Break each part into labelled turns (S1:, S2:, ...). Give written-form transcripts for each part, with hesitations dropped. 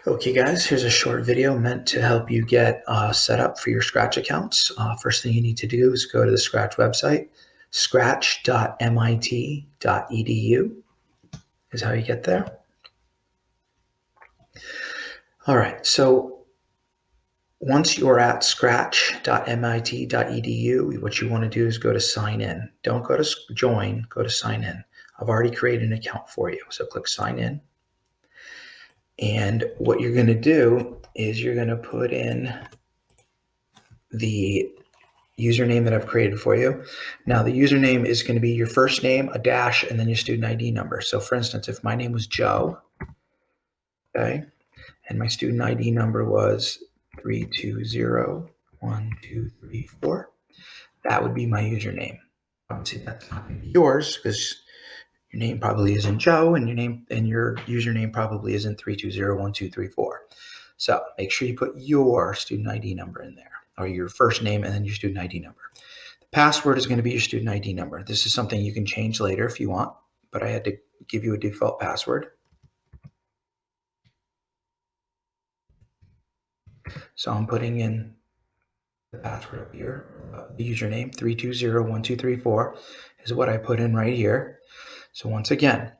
S1: Okay, guys, here's a short video meant to help you get set up for your Scratch accounts. First thing you need to do is go to the Scratch website. Scratch.mit.edu is how you get there. All right, so once you're at scratch.mit.edu, what you want to do is go to sign in. Don't go to join, go to sign in. I've already created an account for you, so click sign in. And what you're going to do is you're going to put in the username that I've created for you. Now the username is going to be your first name, a dash, and then your student ID number. So for instance, if my name was Joe, okay, and my student ID number was 3201234, that would be my username. Obviously that's not going to be yours because your name probably isn't Joe and your username probably isn't 3201234. So make sure you put your student ID number in there, or your first name and then your student ID number. The password is going to be your student ID number. This is something you can change later if you want, but I had to give you a default password. So I'm putting in the password up here. The username 3201234 is what I put in right here. So once again,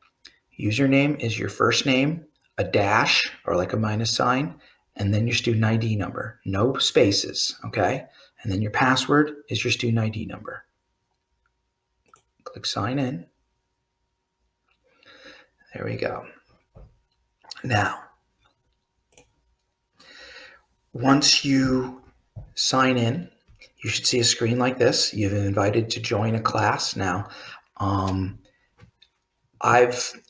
S1: username is your first name, a dash or like a minus sign, and then your student ID number. No spaces, okay? And then your password is your student ID number. Click sign in. There we go. Now, once you sign in, you should see a screen like this. You've been invited to join a class. Now,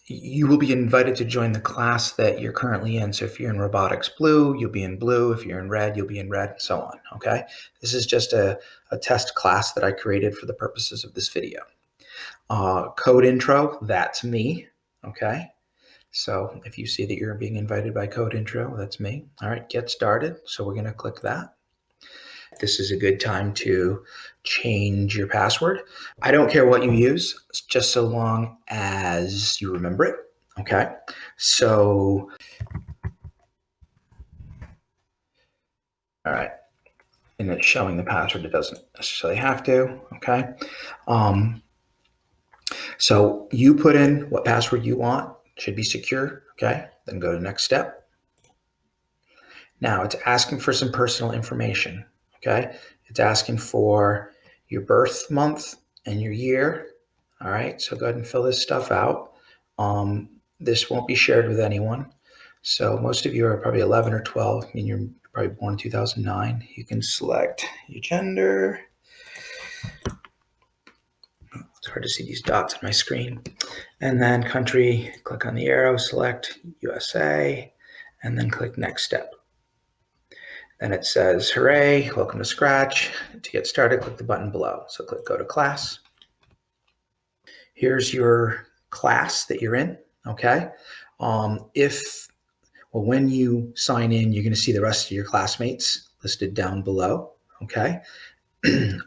S1: you will be invited to join the class that you're currently in. So if you're in robotics blue, you'll be in blue. If you're in red, you'll be in red, and so on. Okay. This is just a test class that I created for the purposes of this video. Code intro, that's me. Okay. So if you see that you're being invited by Code Intro, that's me. All right, get started. So we're going to click that. This is a good time to change your password. I don't care what you use, just so long as you remember it. Okay, so, all right, and it's showing the password. It doesn't necessarily have to. Okay, so you put in what password you want. Should be secure. Okay, then go to next step. Now it's asking for some personal information. Okay, it's asking for your birth month and your year. All right, so go ahead and fill this stuff out. This won't be shared with anyone. So most of you are probably 11 or 12. I mean, you're probably born in 2009. You can select your gender. It's hard to see these dots on my screen. And then country, click on the arrow, select USA, and then click next step. Then it says, hooray, welcome to Scratch. To get started, click the button below. So click go to class. Here's your class that you're in, okay? When you sign in, you're gonna see the rest of your classmates listed down below, okay?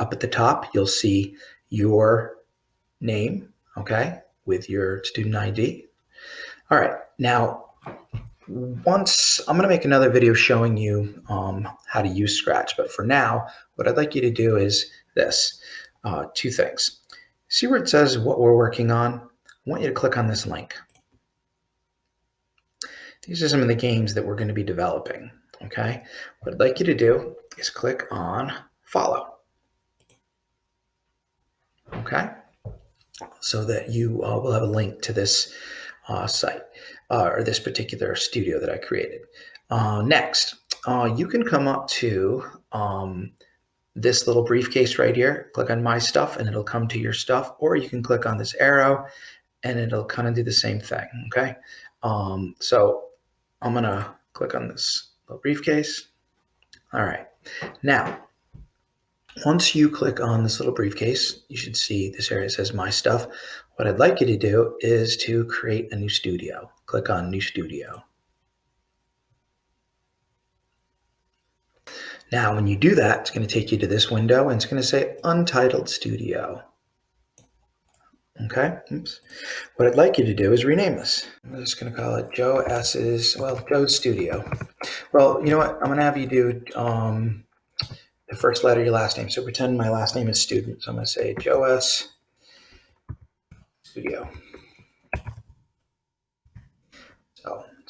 S1: Up at the top, you'll see your name, okay, with your student ID. All right, now, I'm going to make another video showing you how to use Scratch, but for now, what I'd like you to do is this, two things. See where it says what we're working on? I want you to click on this link. These are some of the games that we're going to be developing, okay? What I'd like you to do is click on follow, okay? So that you will have a link to this site or this particular studio that I created. Next, you can come up to this little briefcase right here, click on my stuff and it'll come to your stuff, or you can click on this arrow and it'll kind of do the same thing, okay? So I'm gonna click on this little briefcase. All right, now, once you click on this little briefcase, you should see this area says My Stuff. What I'd like you to do is to create a new studio. Click on New Studio. Now, when you do that, it's going to take you to this window and it's going to say Untitled Studio. Okay. Oops. What I'd like you to do is rename this. I'm just going to call it Joe S's, well, Joe's Studio. Well, you know what? I'm going to have you do the first letter of your last name. So pretend my last name is Student. So I'm going to say Joe S Studio.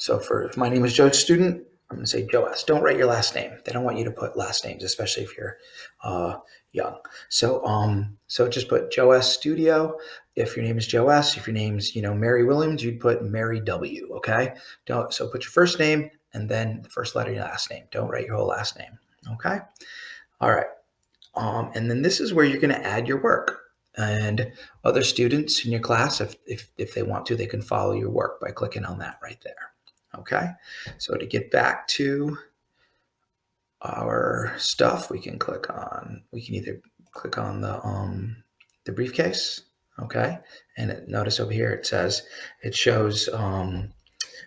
S1: So for if my name is Joe Student, I'm going to say Joe S. Don't write your last name. They don't want you to put last names, especially if you're young. So just put Joe S Studio. If your name is Joe S, if your name's Mary Williams, you'd put Mary W. Okay. So put your first name and then the first letter of your last name. Don't write your whole last name. Okay. All right. And then this is where you're going to add your work. And other students in your class, if they want to, they can follow your work by clicking on that right there. Okay, so to get back to our stuff, we can either click on the briefcase, okay, and notice over here it shows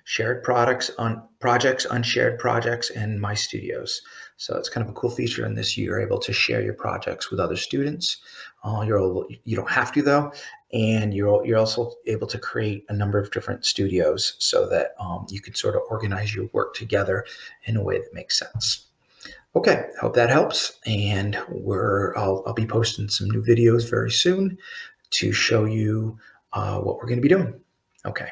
S1: shared products on projects, unshared projects, and My Studios. So it's kind of a cool feature in this. You're able to share your projects with other students. You don't have to though, and you're also able to create a number of different studios so that you can sort of organize your work together in a way that makes sense. Okay, hope that helps, and I'll be posting some new videos very soon to show you what we're going to be doing. Okay.